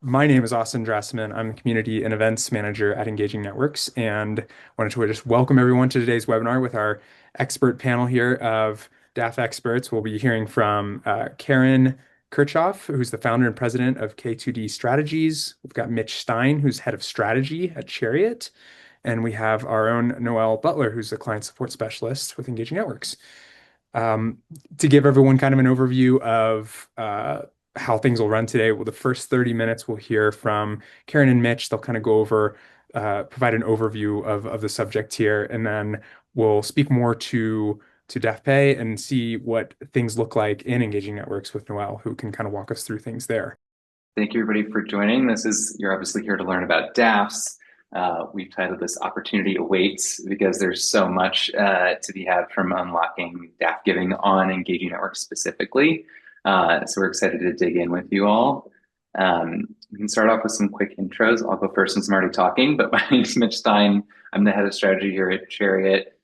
My name is Austin Drassman. I'm the Community and Events Manager at Engaging Networks, and wanted to just welcome everyone to today's webinar with our expert panel here of DAF experts. We'll be hearing from Karen Kirchhoff, who's the founder and president of K2D Strategies. We've got Mitch Stein, who's head of strategy at Chariot, and we have our own Noelle Butler, who's the client support specialist with Engaging Networks. Um, to give everyone kind of an overview of how things will run today, well, the first 30 minutes we'll hear from Karen and Mitch. They'll kind of go over, provide an overview of the subject here, and then we'll speak more to DAFpay and see what things look like in Engaging Networks with Noelle, who can kind of walk us through things there. Thank you, everybody, for joining. You're obviously here to learn about DAFs. We've titled this Opportunity Awaits because there's so much to be had from unlocking DAF giving on Engaging Networks specifically. So we're excited to dig in with you all. We can start off with some quick intros. I'll go first since I'm already talking, but my name is Mitch Stein. I'm the head of strategy here at Chariot.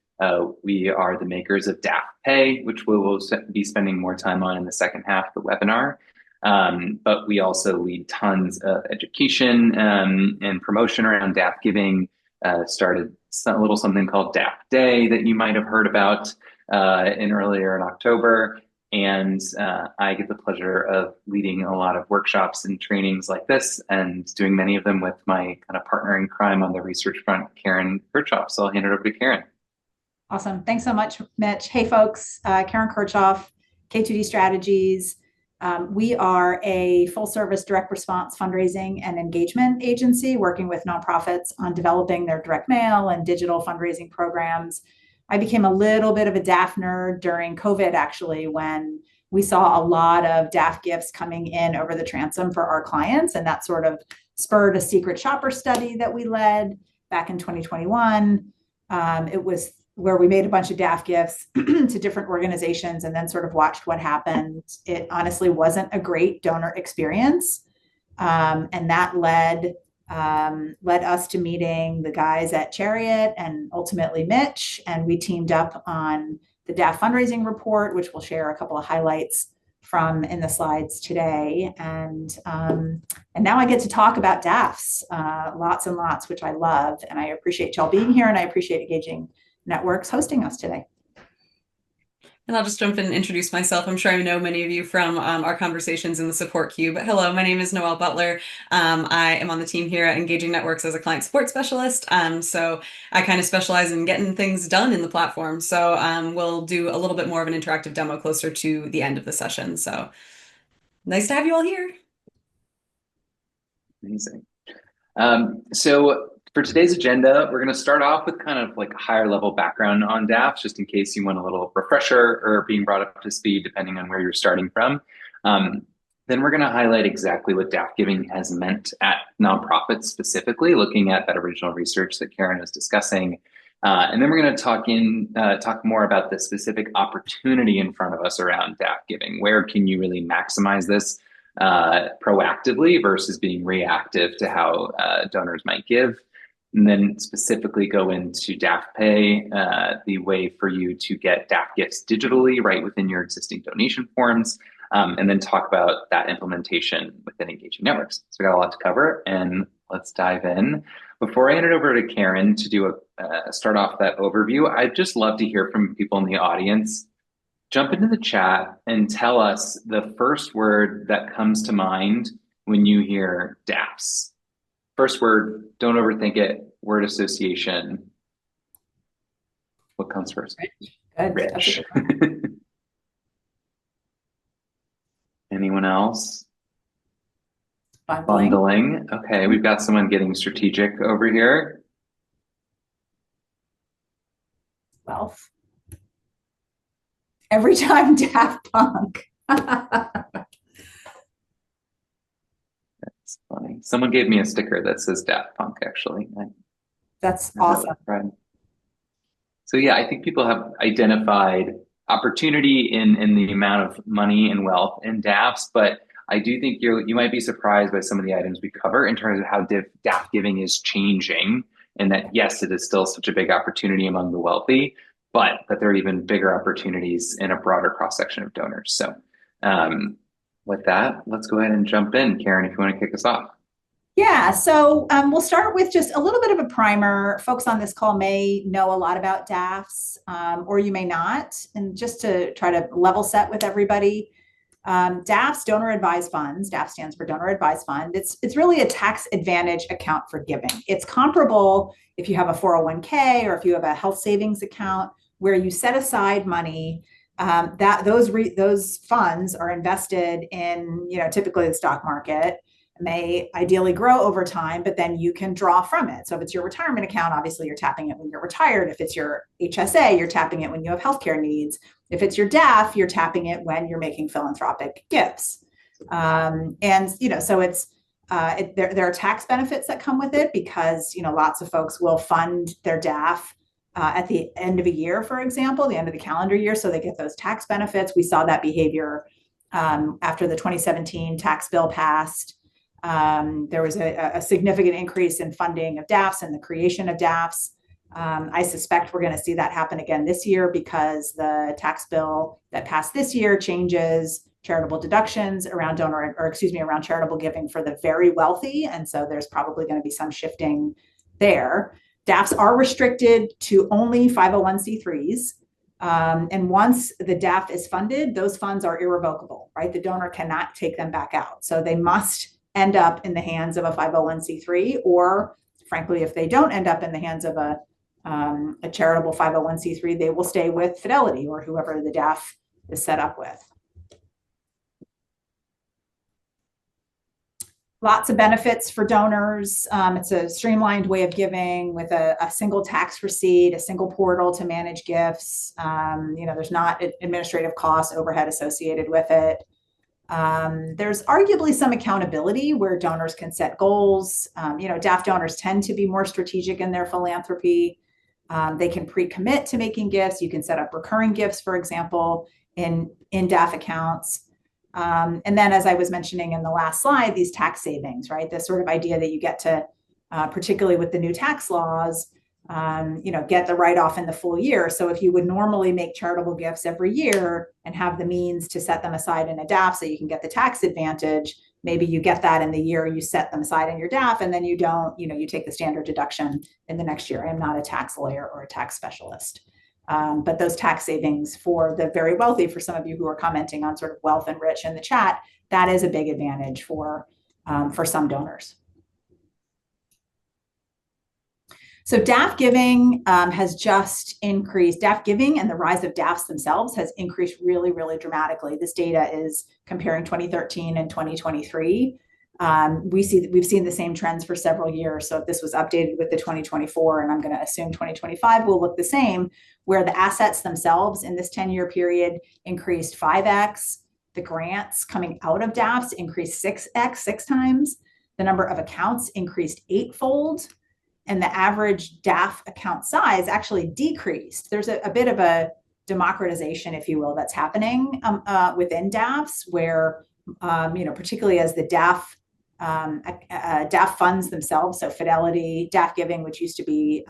We are the makers of DAFpay, which we will be spending more time on in the second half of the webinar. But we also lead tons of education and promotion around DAF giving. Started a little something called DAF Day that you might have heard about earlier in October. And I get the pleasure of leading a lot of workshops and trainings like this and doing many of them with my kind of partner in crime on the research front, Karen Kirchhoff. So I'll hand it over to Karen. Awesome. Thanks so much, Mitch. Hey, folks, Karen Kirchhoff, K2D Strategies. We are a full-service direct response fundraising and engagement agency working with nonprofits on developing their direct mail and digital fundraising programs. I became a little bit of a DAF nerd during COVID, actually, when we saw a lot of DAF gifts coming in over the transom for our clients, and that sort of spurred a secret shopper study that we led back in 2021. It was where we made a bunch of DAF gifts to different organizations and then sort of watched what happened. It honestly wasn't a great donor experience. And that led us to meeting the guys at Chariot and ultimately Mitch. And we teamed up on the DAF fundraising report, which we'll share a couple of highlights from in the slides today. And now I get to talk about DAFs, lots and lots, which I love. And I appreciate y'all being here, and I appreciate Engaging Networks hosting us today. And I'll just jump in and introduce myself. I'm sure I know many of you from our conversations in the support queue, but hello, my name is Noelle Butler. I am on the team here at Engaging Networks as a client support specialist. So I kind of specialize in getting things done in the platform. So we'll do a little bit more of an interactive demo closer to the end of the session. So nice to have you all here. Amazing. So for today's agenda, we're going to start off with kind of like a higher level background on DAFs, just in case you want a little refresher or being brought up to speed, depending on where you're starting from. Then we're going to highlight exactly what DAF giving has meant at nonprofits specifically, looking at that original research that Karen was discussing. And then we're going to talk more about the specific opportunity in front of us around DAF giving. Where can you really maximize this proactively versus being reactive to how donors might give? And then specifically go into DAFpay, the way for you to get DAF gifts digitally right within your existing donation forms, and then talk about that implementation within Engaging Networks. So we got a lot to cover, and let's dive in. Before I hand it over to Karen to do start off that overview, I'd just love to hear from people in the audience. Jump into the chat and tell us the first word that comes to mind when you hear DAFs. First word, don't overthink it, word association. What comes first? Good. Rich. Anyone else? Bundling. Okay, we've got someone getting strategic over here. Wealth. Every time Daft Punk. That's funny. Someone gave me a sticker that says Daft Punk, actually. That's awesome. Right. So yeah, I think people have identified opportunity in the amount of money and wealth in DAFs, but I do think you might be surprised by some of the items we cover in terms of how DAF giving is changing, and that yes, it is still such a big opportunity among the wealthy, but that there are even bigger opportunities in a broader cross-section of donors. So with that, let's go ahead and jump in. Karen, if you want to kick us off. Yeah, so we'll start with just a little bit of a primer. Folks on this call may know a lot about DAFs, or you may not. And just to try to level set with everybody, DAFs, donor advised funds, DAF stands for donor advised fund. It's really a tax advantage account for giving. It's comparable if you have a 401k or if you have a health savings account where you set aside money that those funds are invested in, typically the stock market, may ideally grow over time, but then you can draw from it. So if it's your retirement account, obviously you're tapping it when you're retired. If it's your HSA, you're tapping it when you have healthcare needs. If it's your DAF, you're tapping it when you're making philanthropic gifts. So there are tax benefits that come with it because, lots of folks will fund their DAF at the end of a year, for example, the end of the calendar year. So they get those tax benefits. We saw that behavior after the 2017 tax bill passed. There was a significant increase in funding of DAFs and the creation of DAFs. I suspect we're going to see that happen again this year because the tax bill that passed this year changes charitable deductions around around charitable giving for the very wealthy. And so there's probably going to be some shifting there. DAFs are restricted to only 501c3s. And once the DAF is funded, those funds are irrevocable, right? The donor cannot take them back out. So they must end up in the hands of a 501c3, or frankly, if they don't end up in the hands of a charitable 501c3, they will stay with Fidelity or whoever the DAF is set up with. Lots of benefits for donors. It's a streamlined way of giving with a single tax receipt, a single portal to manage gifts. There's not administrative costs, overhead associated with it. There's arguably some accountability where donors can set goals. DAF donors tend to be more strategic in their philanthropy. They can pre-commit to making gifts. You can set up recurring gifts, for example, in DAF accounts. And then, as I was mentioning in the last slide, these tax savings, right? This sort of idea that you get to, particularly with the new tax laws, get the write-off in the full year. So if you would normally make charitable gifts every year and have the means to set them aside in a DAF so you can get the tax advantage, maybe you get that in the year you set them aside in your DAF, and then you don't, you take the standard deduction in the next year. I'm not a tax lawyer or a tax specialist. But those tax savings for the very wealthy, for some of you who are commenting on sort of wealth and rich in the chat, that is a big advantage for some donors. So DAF giving has just increased. DAF giving and the rise of DAFs themselves has increased really, really dramatically. This data is comparing 2013 and 2023. We've seen the same trends for several years. So if this was updated with the 2024, and I'm going to assume 2025 will look the same, where the assets themselves in this 10-year period increased 5x, the grants coming out of DAFs increased 6x, 6 times, the number of accounts increased 8-fold, and the average DAF account size actually decreased. There's a bit of a democratization, if you will, that's happening within DAFs, where particularly as the DAF funds themselves, so Fidelity, DAF Giving, which used to be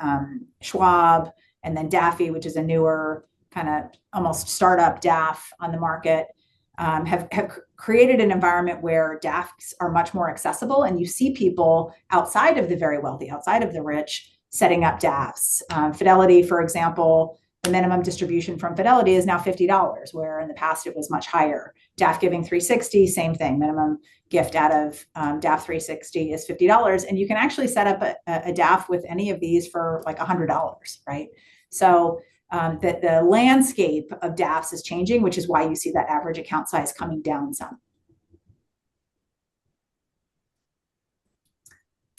Schwab, and then DAFI, which is a newer kind of almost startup DAF on the market, have created an environment where DAFs are much more accessible, and you see people outside of the very wealthy, outside of the rich, setting up DAFs. Fidelity, for example, the minimum distribution from Fidelity is now $50, where in the past it was much higher. DAF Giving 360, same thing. Minimum gift out of DAF 360 is $50, and you can actually set up a DAF with any of these for like $100, right? So the landscape of DAFs is changing, which is why you see that average account size coming down some.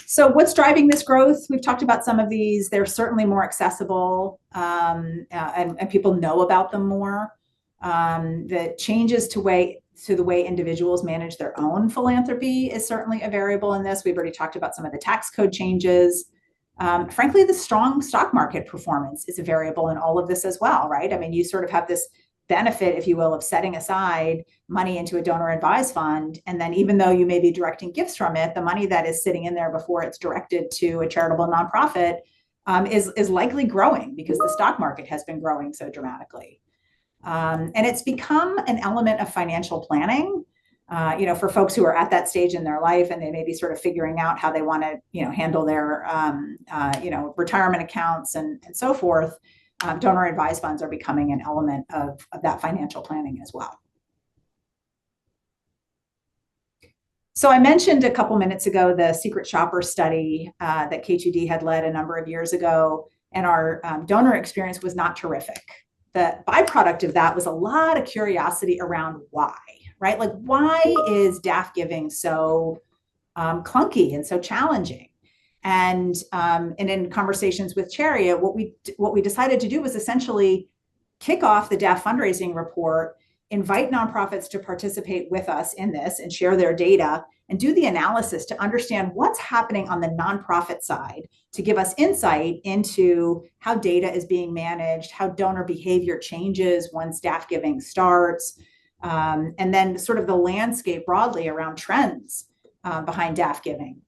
So what's driving this growth? We've talked about some of these. They're certainly more accessible, and people know about them more. The changes to the way individuals manage their own philanthropy is certainly a variable in this. We've already talked about some of the tax code changes. Frankly, the strong stock market performance is a variable in all of this as well, right? I mean, you sort of have this benefit, if you will, of setting aside money into a donor advised fund. And then even though you may be directing gifts from it, the money that is sitting in there before it's directed to a charitable nonprofit is likely growing because the stock market has been growing so dramatically. And it's become an element of financial planning. for folks who are at that stage in their life and they may be sort of figuring out how they want to, handle their, retirement accounts and so forth, donor advised funds are becoming an element of that financial planning as well. So I mentioned a couple minutes ago the secret shopper study that K2D had led a number of years ago, and our donor experience was not terrific. The byproduct of that was a lot of curiosity around why, right? Like, why is DAF giving so clunky and so challenging? And in conversations with Chariot, what we decided to do was essentially kick off the DAF fundraising report, invite nonprofits to participate with us in this and share their data and do the analysis to understand what's happening on the nonprofit side to give us insight into how data is being managed, how donor behavior changes once DAF giving starts, and then sort of the landscape broadly around trends behind DAF giving.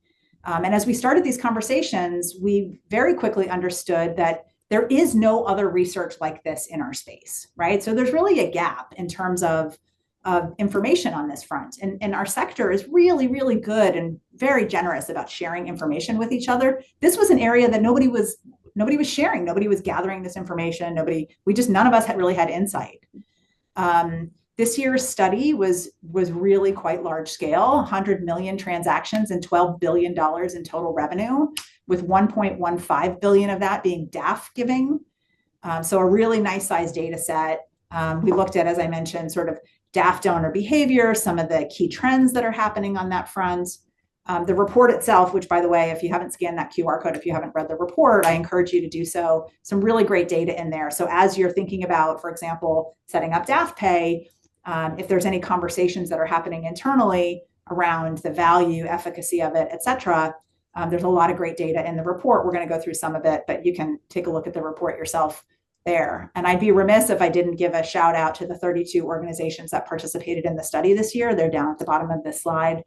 And as we started these conversations, we very quickly understood that there is no other research like this in our space, right? So there's really a gap in terms of information on this front. And our sector is really, really good and very generous about sharing information with each other. This was an area that nobody was sharing. Nobody was gathering this information. None of us really had insight. This year's study was really quite large scale, 100 million transactions and $12 billion in total revenue, with 1.15 billion of that being DAF giving. So a really nice size data set. We looked at, as I mentioned, sort of DAF donor behavior, some of the key trends that are happening on that front. The report itself, which, by the way, if you haven't scanned that QR code, if you haven't read the report, I encourage you to do so. Some really great data in there. So as you're thinking about, for example, setting up DAFpay, if there's any conversations that are happening internally around the value, efficacy of it, et cetera, there's a lot of great data in the report. We're going to go through some of it, but you can take a look at the report yourself there. And I'd be remiss if I didn't give a shout out to the 32 organizations that participated in the study this year. They're down at the bottom of this slide.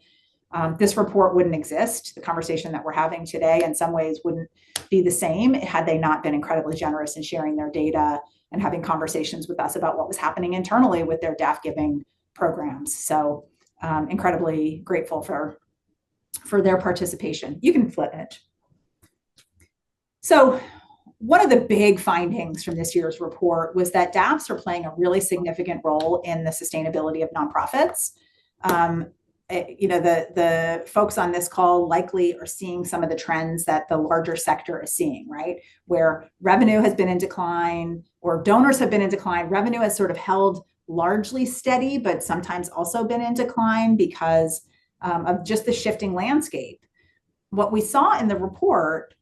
This report wouldn't exist. The conversation that we're having today in some ways wouldn't be the same had they not been incredibly generous in sharing their data and having conversations with us about what was happening internally with their DAF giving programs. So incredibly grateful for their participation. You can flip it. So one of the big findings from this year's report was that DAFs are playing a really significant role in the sustainability of nonprofits. The folks on this call likely are seeing some of the trends that the larger sector is seeing, right? Where revenue has been in decline or donors have been in decline. Revenue has sort of held largely steady, but sometimes also been in decline because of just the shifting landscape. What we saw in the report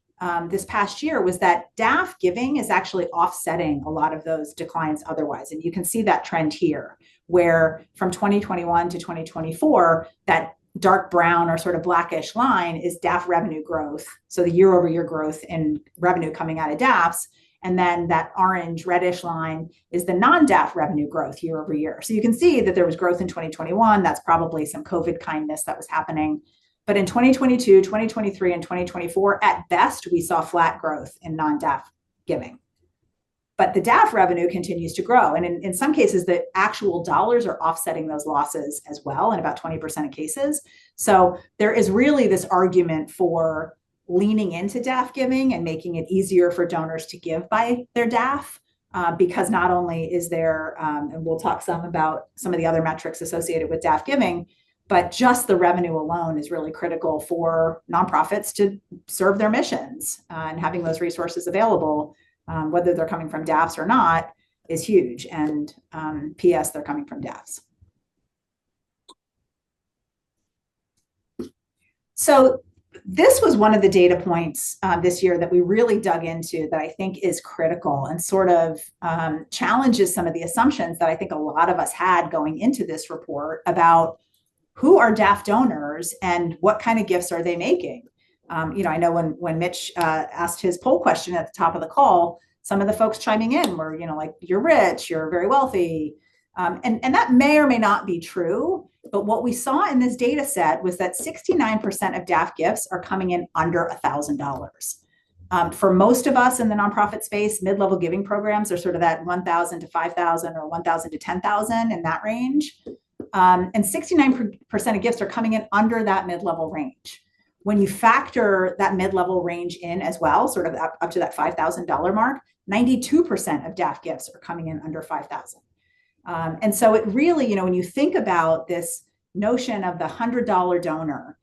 this past year was that DAF giving is actually offsetting a lot of those declines otherwise. And you can see that trend here, where from 2021 to 2024, that dark brown or sort of blackish line is DAF revenue growth. So the year over year growth in revenue coming out of DAFs. And then that orange reddish line is the non-DAF revenue growth year over year. So you can see that there was growth in 2021. That's probably some COVID kindness that was happening. But in 2022, 2023, and 2024, at best, we saw flat growth in non-DAF giving. But the DAF revenue continues to grow. And in some cases, the actual dollars are offsetting those losses as well in about 20% of cases. So there is really this argument for leaning into DAF giving and making it easier for donors to give by their DAF, because not only is there, and we'll talk some about some of the other metrics associated with DAF giving, but just the revenue alone is really critical for nonprofits to serve their missions, and having those resources available, whether they're coming from DAFs or not, is huge. And PS, they're coming from DAFs. So this was one of the data points this year that we really dug into that I think is critical and sort of challenges some of the assumptions that I think a lot of us had going into this report about who are DAF donors and what kind of gifts are they making. I know when Mitch asked his poll question at the top of the call, some of the folks chiming in were, like, you're rich, you're very wealthy. And that may or may not be true. But what we saw in this data set was that 69% of DAF gifts are coming in under $1,000. For most of us in the nonprofit space, mid-level giving programs are sort of that 1,000 to 5,000 or 1,000 to 10,000 in that range. And 69% of gifts are coming in under that mid-level range. When you factor that mid-level range in as well, sort of up to that $5,000 mark, 92% of DAF gifts are coming in under 5,000. And so it really, when you think about this notion of the $100 donor,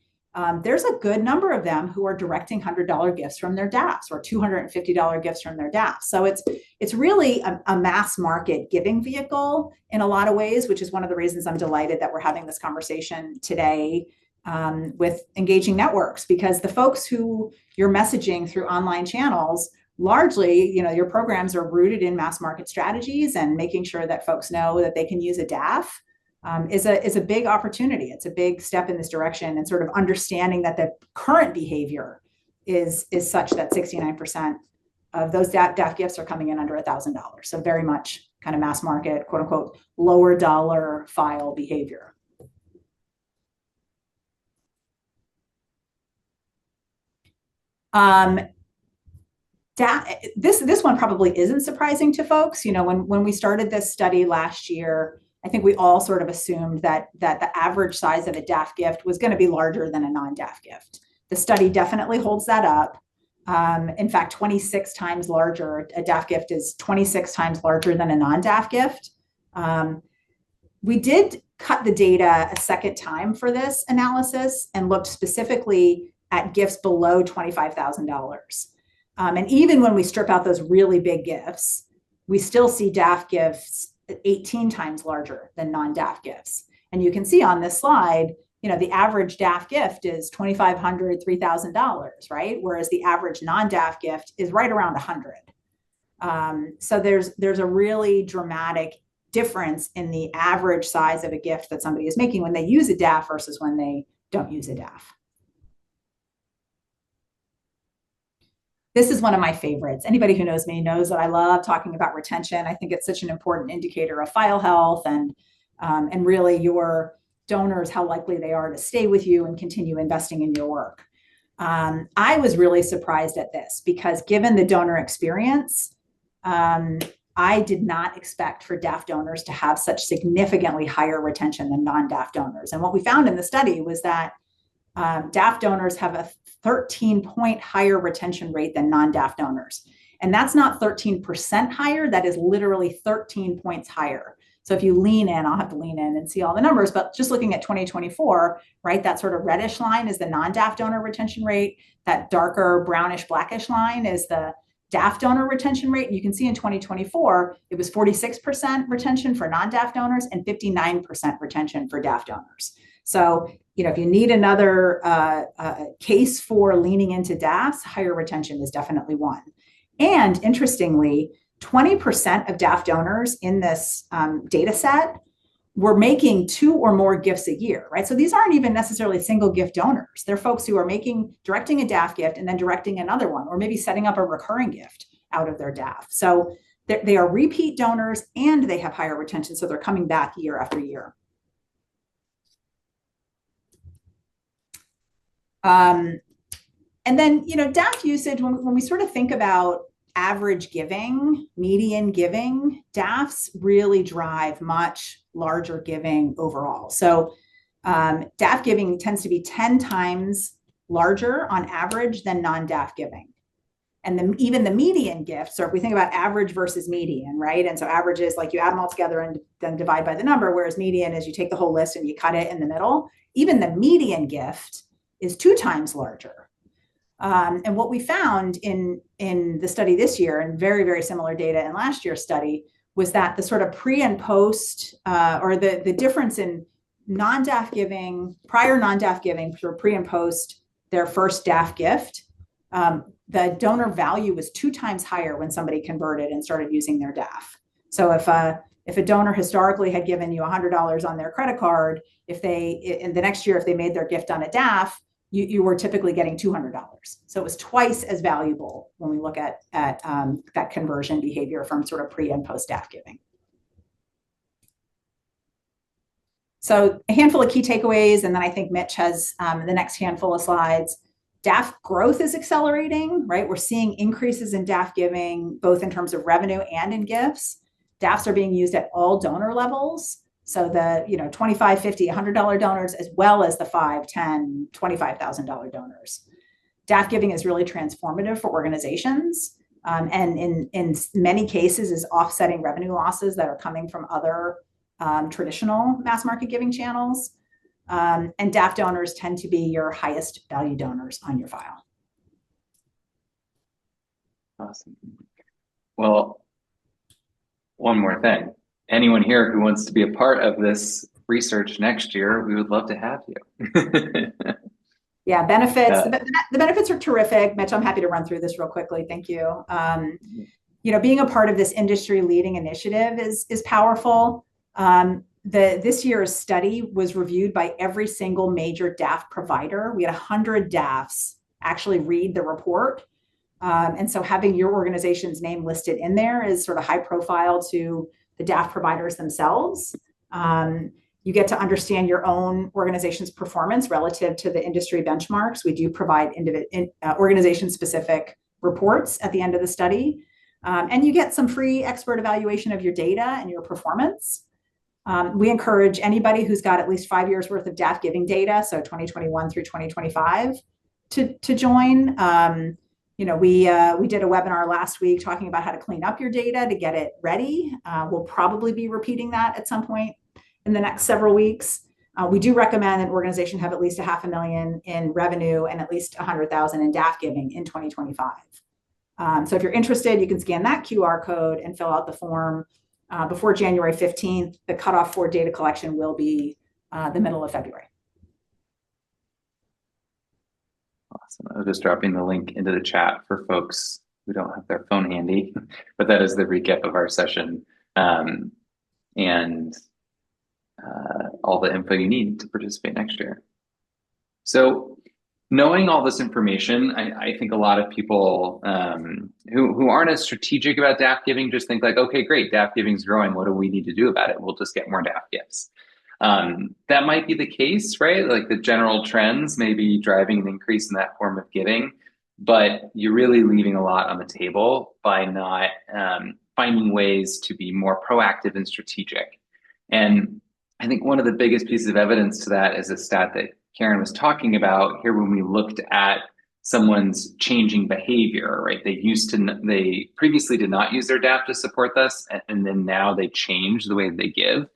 there's a good number of them who are directing $100 gifts from their DAFs or $250 gifts from their DAFs. So it's really a mass market giving vehicle in a lot of ways, which is one of the reasons I'm delighted that we're having this conversation today with Engaging Networks, because the folks who you're messaging through online channels, largely, your programs are rooted in mass market strategies, and making sure that folks know that they can use a DAF is a big opportunity. It's a big step in this direction, and sort of understanding that the current behavior is such that 69% of those DAF gifts are coming in under $1,000. So very much kind of mass market, quote unquote, lower dollar file behavior. This one probably isn't surprising to folks. When we started this study last year, I think we all sort of assumed that the average size of a DAF gift was going to be larger than a non-DAF gift. The study definitely holds that up. In fact, 26 times larger. A DAF gift is 26 times larger than a non-DAF gift. We did cut the data a second time for this analysis and looked specifically at gifts below $25,000. And even when we strip out those really big gifts, we still see DAF gifts 18 times larger than non-DAF gifts. And you can see on this slide, the average DAF gift is $2,500, $3,000, right? Whereas the average non-DAF gift is right around 100. So there's a really dramatic difference in the average size of a gift that somebody is making when they use a DAF versus when they don't use a DAF. This is one of my favorites. Anybody who knows me knows that I love talking about retention. I think it's such an important indicator of file health and really your donors, how likely they are to stay with you and continue investing in your work. I was really surprised at this because given the donor experience, I did not expect for DAF donors to have such significantly higher retention than non-DAF donors. And what we found in the study was that DAF donors have a 13-point higher retention rate than non-DAF donors. And that's not 13% higher, that is literally 13 points higher. So if you lean in, I'll have to lean in and see all the numbers, but just looking at 2024, right, that sort of reddish line is the non-DAF donor retention rate. That darker brownish blackish line is the DAF donor retention rate. And you can see in 2024, it was 46% retention for non-DAF donors and 59% retention for DAF donors. So, if you need another case for leaning into DAFs, higher retention is definitely one. And interestingly, 20% of DAF donors in this data set were making 2 or more gifts a year, right? So these aren't even necessarily single gift donors. They're folks who are directing a DAF gift and then directing another one, or maybe setting up a recurring gift out of their DAF. So they are repeat donors and they have higher retention. So they're coming back year after year. And then, DAF usage, when we sort of think about average giving, median giving, DAFs really drive much larger giving overall. So DAF giving tends to be 10 times larger on average than non-DAF giving. And even the median gift, so if we think about average versus median, right? And so average is like you add them all together and then divide by the number, whereas median is you take the whole list and you cut it in the middle. Even the median gift is 2 times larger. And what we found in the study this year, and very, very similar data in last year's study, was that the sort of pre and post, or the difference in non-DAF giving, prior non-DAF giving for pre and post their first DAF gift, the donor value was 2 times higher when somebody converted and started using their DAF. So if a donor historically had given you $100 on their credit card, in the next year, if they made their gift on a DAF, you were typically getting $200. So it was twice as valuable when we look at that conversion behavior from sort of pre and post DAF giving. So a handful of key takeaways, and then I think Mitch has the next handful of slides. DAF growth is accelerating, right? We're seeing increases in DAF giving, both in terms of revenue and in gifts. DAFs are being used at all donor levels. So the, $25, $50, $100 donors, as well as the $5, $10, $25,000 donors. DAF giving is really transformative for organizations. And in many cases is offsetting revenue losses that are coming from other traditional mass market giving channels. And DAF donors tend to be your highest value donors on your file. Awesome. Well, one more thing. Anyone here who wants to be a part of this research next year, we would love to have you. Yeah, benefits. The benefits are terrific. Mitch, I'm happy to run through this real quickly. Thank you. Being a part of this industry-leading initiative is powerful. This year's study was reviewed by every single major DAF provider. We had 100 DAFs actually read the report. And so having your organization's name listed in there is sort of high profile to the DAF providers themselves. You get to understand your own organization's performance relative to the industry benchmarks. We do provide organization-specific reports at the end of the study. And you get some free expert evaluation of your data and your performance. We encourage anybody who's got at least 5 years worth of DAF giving data, so 2021 through 2025, to join. We did a webinar last week talking about how to clean up your data to get it ready. We'll probably be repeating that at some point in the next several weeks. We do recommend an organization have at least $500,000 in revenue and at least $100,000 in DAF giving in 2025. So if you're interested, you can scan that QR code and fill out the form before January 15th. The cutoff for data collection will be the middle of February. Awesome. I was just dropping the link into the chat for folks who don't have their phone handy, but that is the recap of our session and all the info you need to participate next year. So knowing all this information, I think a lot of people who aren't as strategic about DAF giving just think like, okay, great, DAF giving is growing. What do we need to do about it? We'll just get more DAF gifts. That might be the case, right? Like the general trends may be driving an increase in that form of giving, but you're really leaving a lot on the table by not finding ways to be more proactive and strategic. And I think one of the biggest pieces of evidence to that is a stat that Karen was talking about here when we looked at someone's changing behavior, right? They previously did not use their DAF to support this, and then now they change the way they give.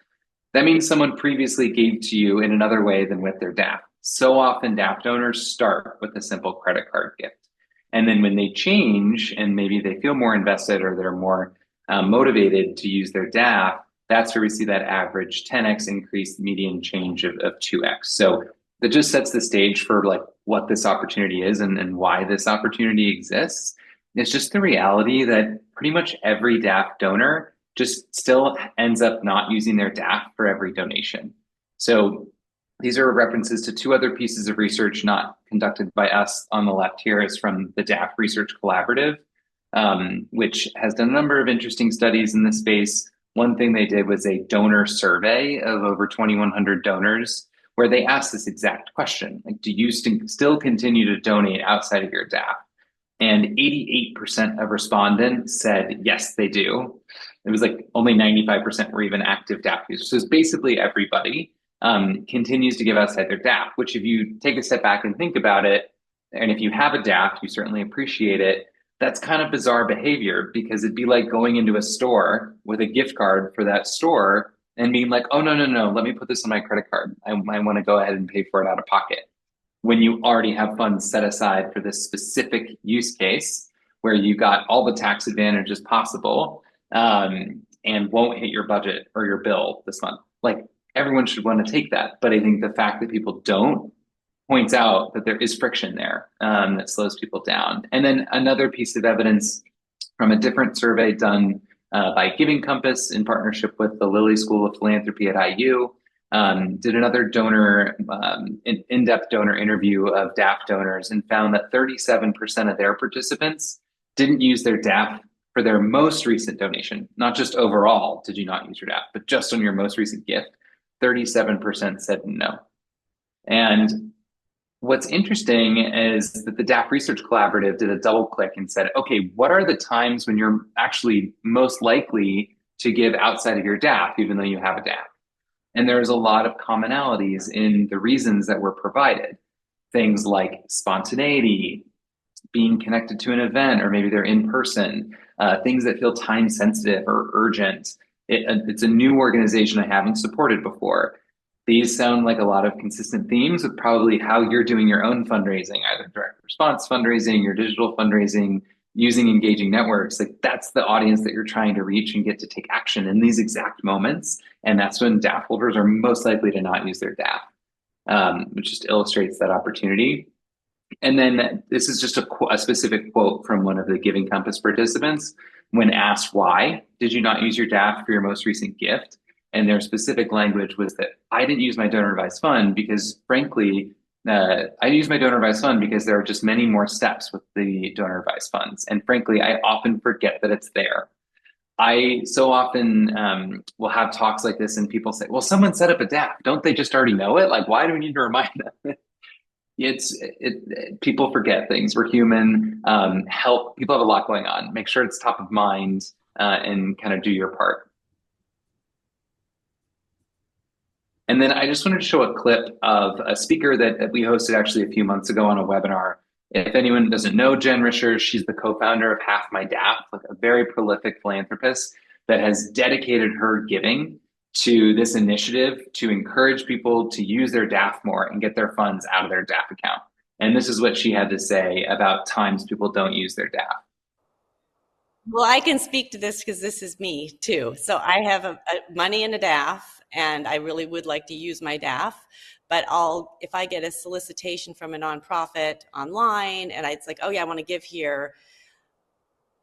That means someone previously gave to you in another way than with their DAF. So often DAF donors start with a simple credit card gift. And then when they change and maybe they feel more invested or they're more motivated to use their DAF, that's where we see that average 10x increase, median change of 2x. So that just sets the stage for like what this opportunity is and why this opportunity exists. It's just the reality that pretty much every DAF donor just still ends up not using their DAF for every donation. So these are references to two other pieces of research not conducted by us. On the left here is from the DAF Research Collaborative, which has done a number of interesting studies in this space. One thing they did was a donor survey of over 2,100 donors where they asked this exact question, like, do you still continue to donate outside of your DAF? And 88% of respondents said, yes, they do. It was like only 95% were even active DAF users. So it's basically everybody continues to give outside their DAF, which if you take a step back and think about it, and if you have a DAF, you certainly appreciate it. That's kind of bizarre behavior because it'd be like going into a store with a gift card for that store and being like, oh, no, let me put this on my credit card. I want to go ahead and pay for it out of pocket. When you already have funds set aside for this specific use case where you got all the tax advantages possible and won't hit your budget or your bill this month. Like everyone should want to take that. But I think the fact that people don't points out that there is friction there that slows people down. And then another piece of evidence from a different survey done by Giving Compass in partnership with the Lilly School of Philanthropy at IU, did another in-depth donor interview of DAF donors and found that 37% of their participants didn't use their DAF for their most recent donation. Not just overall did you not use your DAF, but just on your most recent gift, 37% said no. And what's interesting is that the DAF Research Collaborative did a double click and said, okay, what are the times when you're actually most likely to give outside of your DAF, even though you have a DAF? And there's a lot of commonalities in the reasons that were provided. Things like spontaneity, being connected to an event, or maybe they're in person, things that feel time sensitive or urgent. It's a new organization I haven't supported before. These sound like a lot of consistent themes with probably how you're doing your own fundraising, either direct response fundraising, your digital fundraising, using engaging networks. Like that's the audience that you're trying to reach and get to take action in these exact moments. And that's when DAF holders are most likely to not use their DAF, which just illustrates that opportunity. And then this is just a specific quote from one of the Giving Compass participants. When asked why did you not use your DAF for your most recent gift, and their specific language was that I didn't use my donor advised fund because, frankly, I used my donor advised fund because there are just many more steps with the donor advised funds. And frankly, I often forget that it's there. I so often will have talks like this and people say, well, someone set up a DAF. Don't they just already know it? Like, why do we need to remind them? People forget things. We're human. Help people have a lot going on. Make sure it's top of mind and kind of do your part. And then I just wanted to show a clip of a speaker that we hosted actually a few months ago on a webinar. If anyone doesn't know Jen Risher, she's the co-founder of Half My DAF, like a very prolific philanthropist that has dedicated her giving to this initiative to encourage people to use their DAF more and get their funds out of their DAF account. And this is what she had to say about times people don't use their DAF. Well, I can speak to this because this is me too. So I have a money in a DAF and I really would like to use my DAF, but if I get a solicitation from a nonprofit online and it's like, oh yeah, I want to give here,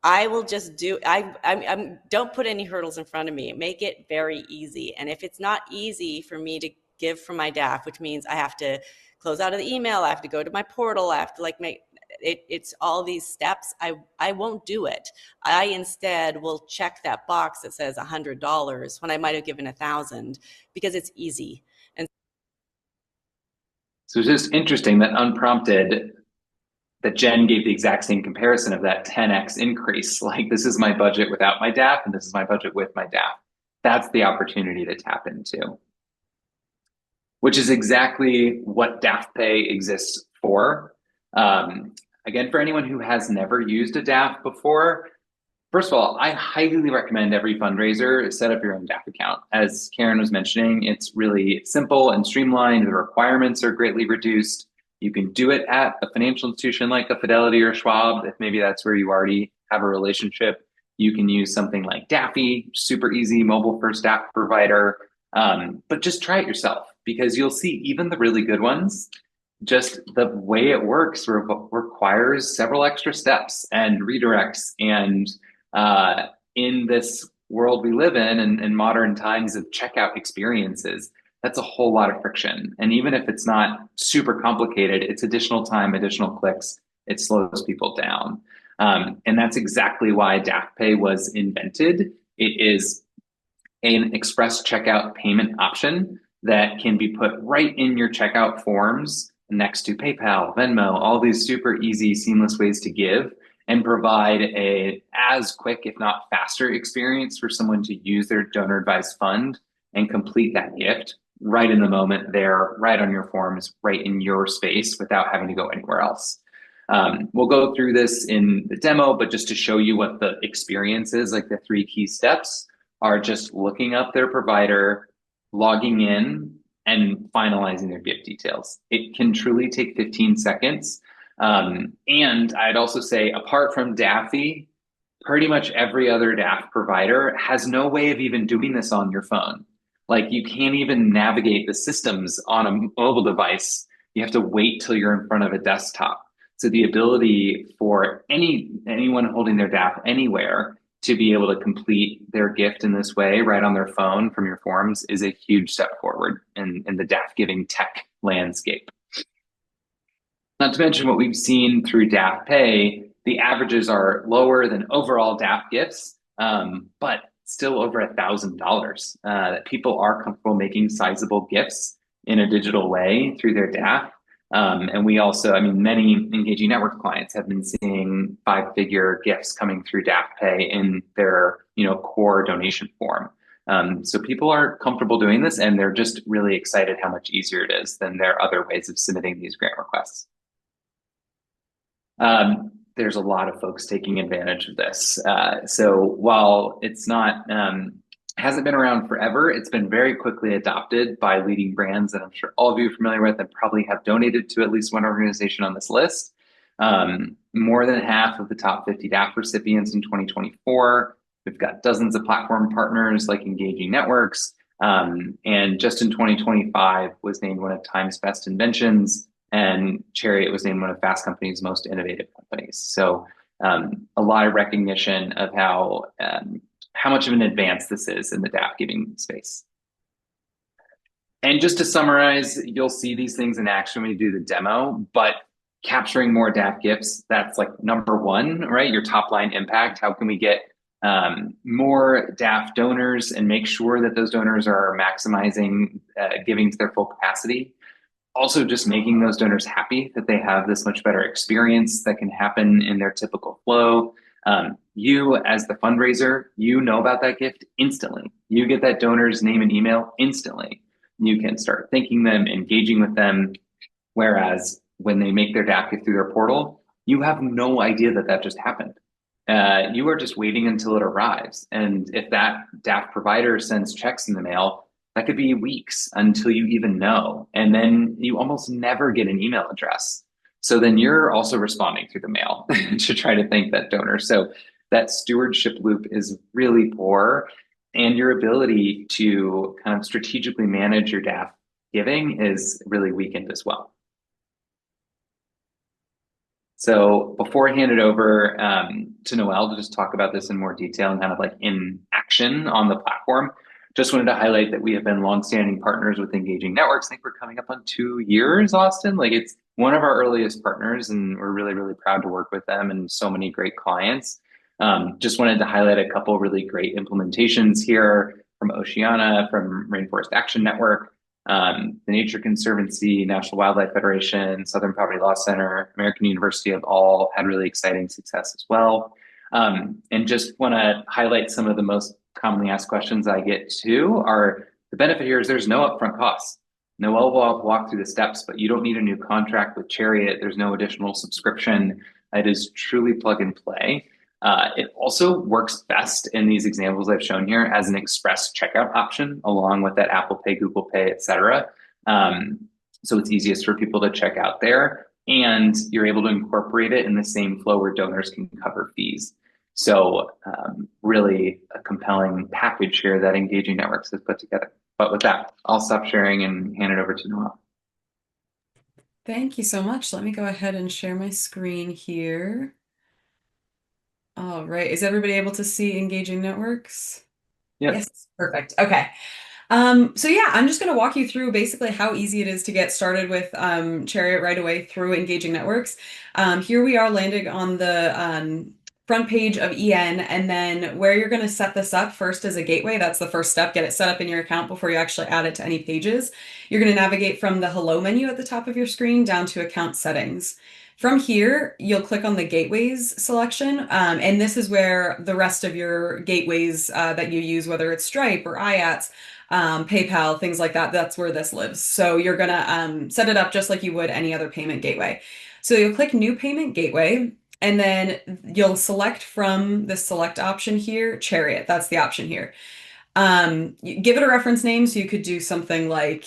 I will just don't put any hurdles in front of me. Make it very easy. And if it's not easy for me to give from my DAF, which means I have to close out of the email, I have to go to my portal, I have to it's all these steps, I won't do it. I instead will check that box that says $100 when I might have given 1,000 because it's easy. And so it's just interesting that unprompted, that Jen gave the exact same comparison of that 10x increase. Like, this is my budget without my DAF, and this is my budget with my DAF. That's the opportunity to tap into, which is exactly what DAFpay exists for. Again, for anyone who has never used a DAF before, first of all, I highly recommend every fundraiser set up your own DAF account. As Karen was mentioning, it's really simple and streamlined. The requirements are greatly reduced. You can do it at a financial institution like a Fidelity or Schwab, if maybe that's where you already have a relationship. You can use something like Daffy, super easy, mobile-first DAF provider. But just try it yourself, because you'll see even the really good ones, just the way it works requires several extra steps and redirects. And in this world we live in modern times of checkout experiences, that's a whole lot of friction. And even if it's not super complicated, it's additional time, additional clicks, it slows people down. And that's exactly why DAFpay was invented. It is an express checkout payment option that can be put right in your checkout forms next to PayPal, Venmo, all these super easy, seamless ways to give, and provide a as quick, if not faster, experience for someone to use their donor advised fund and complete that gift right in the moment there, right on your forms, right in your space without having to go anywhere else. We'll go through this in the demo, but just to show you what the experience is, like the 3 key steps are just looking up their provider, logging in, and finalizing their gift details. It can truly take 15 seconds. And I'd also say, apart from Daffy, pretty much every other DAF provider has no way of even doing this on your phone. Like, you can't even navigate the systems on a mobile device. You have to wait till you're in front of a desktop. So the ability for anyone holding their DAF anywhere to be able to complete their gift in this way right on their phone from your forms is a huge step forward in the DAF giving tech landscape. Not to mention what we've seen through DAFpay, the averages are lower than overall DAF gifts, but still over $1,000. That people are comfortable making sizable gifts in a digital way through their DAF. And we also, I mean, many engaging network clients have been seeing 5-figure gifts coming through DAFpay in their, core donation form. So people are comfortable doing this, and they're just really excited how much easier it is than their other ways of submitting these grant requests. There's a lot of folks taking advantage of this. So while it's not hasn't been around forever, it's been very quickly adopted by leading brands that I'm sure all of you are familiar with and probably have donated to at least one organization on this list. More than half of the top 50 DAF recipients in 2024. We've got dozens of platform partners like Engaging Networks. And just in 2025 was named one of Time's best inventions, and Chariot was named one of Fast Company's most innovative companies. So a lot of recognition of how much of an advance this is in the DAF giving space. And just to summarize, you'll see these things in action when you do the demo, but capturing more DAF gifts, that's like number one, right? Your top line impact. How can we get more DAF donors and make sure that those donors are maximizing giving to their full capacity? Also, just making those donors happy that they have this much better experience that can happen in their typical flow. You, as the fundraiser, you know about that gift instantly. You get that donor's name and email instantly. You can start thanking them, engaging with them. Whereas when they make their DAF gift through their portal, you have no idea that that just happened. You are just waiting until it arrives. And if that DAF provider sends checks in the mail, that could be weeks until you even know. And then you almost never get an email address. So then you're also responding through the mail to try to thank that donor. So that stewardship loop is really poor. And your ability to kind of strategically manage your DAF giving is really weakened as well. So before I hand it over to Noelle to just talk about this in more detail and kind of like in action on the platform, just wanted to highlight that we have been longstanding partners with Engaging Networks. I think we're coming up on 2 years, Austin. Like, it's one of our earliest partners, and we're really, really proud to work with them and so many great clients. Just wanted to highlight a couple really great implementations here from Oceana, from Rainforest Action Network, the Nature Conservancy, National Wildlife Federation, Southern Poverty Law Center, American University have all had really exciting success as well. And just want to highlight some of the most commonly asked questions I get too are, the benefit here is there's no upfront costs. Noelle will walk through the steps, but you don't need a new contract with Chariot. There's no additional subscription. It is truly plug and play. It also works best in these examples I've shown here as an express checkout option, along with that Apple Pay, Google Pay, et cetera. So it's easiest for people to check out there, and you're able to incorporate it in the same flow where donors can cover fees. So really a compelling package here that Engaging Networks has put together. But with that, I'll stop sharing and hand it over to Noelle. Thank you so much. Let me go ahead and share my screen here. All right. Is everybody able to see Engaging Networks? Yep. Yes, perfect. Okay. So yeah, I'm just going to walk you through basically how easy it is to get started with Chariot right away through Engaging Networks. Here we are landing on the front page of EN, and then where you're going to set this up first as a gateway. That's the first step. Get it set up in your account before you actually add it to any pages. You're going to navigate from the Hello menu at the top of your screen down to Account Settings. From here, you'll click on the Gateways selection, and this is where the rest of your gateways that you use, whether it's Stripe or IATS, PayPal, things like that, that's where this lives. So you're going to set it up just like you would any other payment gateway. So you'll click New Payment Gateway, and then you'll select from the select option here, Chariot. That's the option here. You give it a reference name, so you could do something like,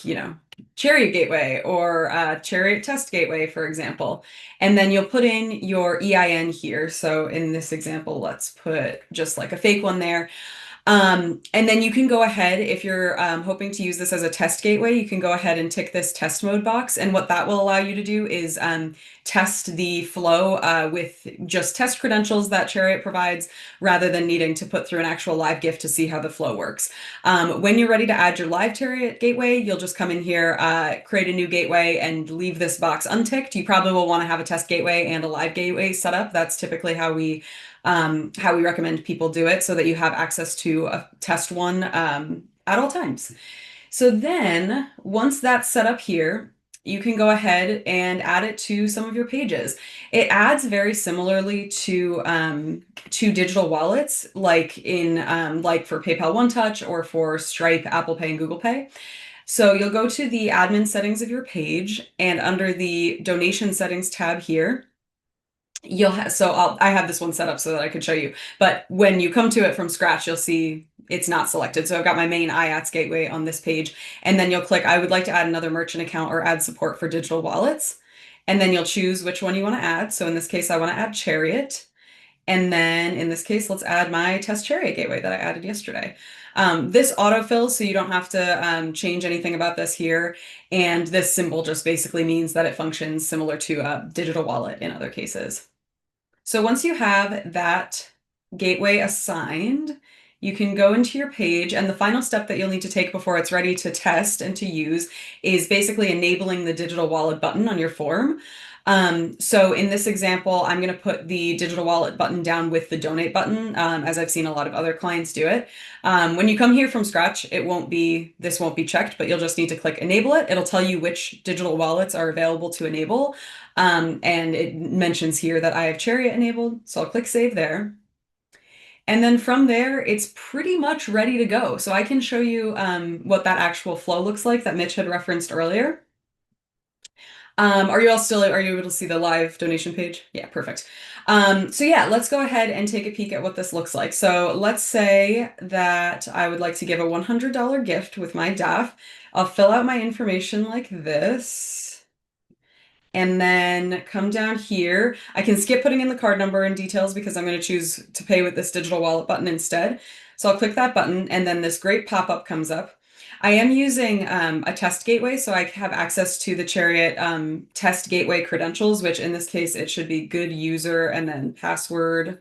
Chariot Gateway or Chariot Test Gateway, for example. And then you'll put in your EIN here. So in this example, let's put just like a fake one there. And then you can go ahead, if you're hoping to use this as a test gateway, you can go ahead and tick this test mode box. And what that will allow you to do is test the flow with just test credentials that Chariot provides, rather than needing to put through an actual live gift to see how the flow works. When you're ready to add your live Chariot gateway, you'll just come in here, create a new gateway, and leave this box unticked. You probably will want to have a test gateway and a live gateway set up. That's typically how we recommend people do it, so that you have access to a test one at all times. So then once that's set up here, you can go ahead and add it to some of your pages. It adds very similarly to digital wallets, like in like for PayPal One Touch or for Stripe, Apple Pay, and Google Pay. So you'll go to the admin settings of your page, and under the donation settings tab here, you'll have, I have this one set up so that I could show you, but when you come to it from scratch, you'll see it's not selected. So I've got my main IATS gateway on this page, and then you'll click, I would like to add another merchant account or add support for digital wallets. And then you'll choose which one you want to add. So in this case, I want to add Chariot. And then in this case, let's add my test Chariot gateway that I added yesterday. This autofills, so you don't have to change anything about this here. And this symbol just basically means that it functions similar to a digital wallet in other cases. So once you have that gateway assigned, you can go into your page, and the final step that you'll need to take before it's ready to test and to use is basically enabling the digital wallet button on your form. So in this example, I'm going to put the digital wallet button down with the donate button, as I've seen a lot of other clients do it. When you come here from scratch, this won't be checked, but you'll just need to click enable it. It'll tell you which digital wallets are available to enable. And it mentions here that I have Chariot enabled, so I'll click save there. And then from there, it's pretty much ready to go. So I can show you what that actual flow looks like that Mitch had referenced earlier. Are you able to see the live donation page? Yeah, perfect. So yeah, let's go ahead and take a peek at what this looks like. So let's say that I would like to give a $100 gift with my DAF. I'll fill out my information like this. And then come down here. I can skip putting in the card number and details because I'm going to choose to pay with this digital wallet button instead. So I'll click that button, and then this great pop-up comes up. I am using a test gateway, so I have access to the Chariot test gateway credentials, which in this case, it should be good user and then password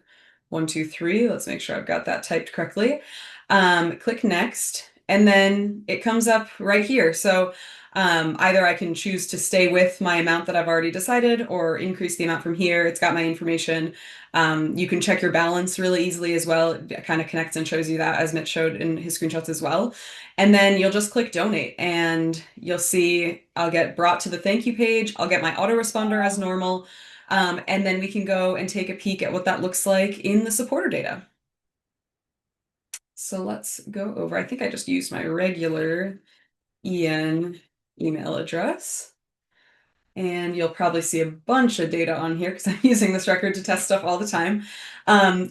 123. Let's make sure I've got that typed correctly. Click next, and then it comes up right here. So either I can choose to stay with my amount that I've already decided or increase the amount from here. It's got my information. You can check your balance really easily as well. It kind of connects and shows you that, as Mitch showed in his screenshots as well. And then you'll just click donate, and you'll see I'll get brought to the thank you page. I'll get my autoresponder as normal. And then we can go and take a peek at what that looks like in the supporter data. So let's go over. I think I just used my regular Ian email address. And you'll probably see a bunch of data on here because I'm using this record to test stuff all the time.